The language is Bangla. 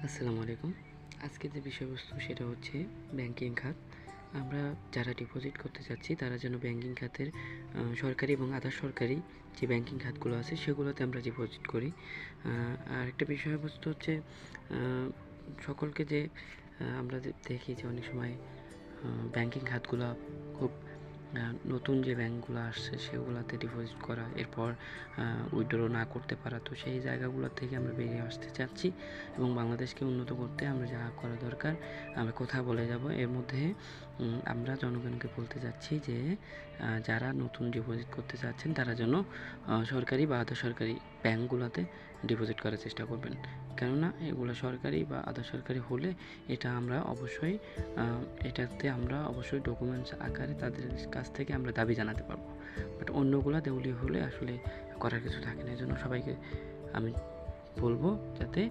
আসসালামু আলাইকুম। আজকে যে বিষয়বস্তু সেটা হচ্ছে ব্যাংকিং খাত। আমরা যারা ডিপোজিট করতে চাচ্ছি তারা যেন ব্যাংকিং খাতের সরকারি এবং আধা সরকারি যে ব্যাংকিং খাতগুলো আছে সেগুলোতে আমরা ডিপোজিট করি। আর একটা বিষয়বস্তু হচ্ছে সকলকে যে আমরা দেখি যে অনেক সময় ব্যাংকিং খাতগুলো খুব নতুন যে ব্যাংকগুলো আসছে সেগুলোতে ডিপোজিট করা, এরপর উইথড্র না করতে পারা। তো সেই জায়গাগুলো থেকে আমরা বেরিয়ে আসতে চাচ্ছি এবং বাংলাদেশকে উন্নত করতে আমরা যা করা দরকার আমরা কথা বলে যাব। এর মধ্যে আমরা জনগণকে বলতে চাচ্ছি যে যারা নতুন ডিপোজিট করতে চাচ্ছেন তারা যেন সরকারি বা আধা সরকারি ব্যাংকগুলোতে ডিপোজিট করার চেষ্টা করবেন। কেননা এগুলো সরকারি বা আধা সরকারি হলে এটাতে আমরা অবশ্যই ডকুমেন্টস আকারে তাদের কাছ থেকে আমরা দাবি জানাতে পারবো। বাট অন্যগুলো দেউলিয়া হলে আসলে করার কিছু থাকে না। এজন্য সবাইকে আমি বলবো যাতে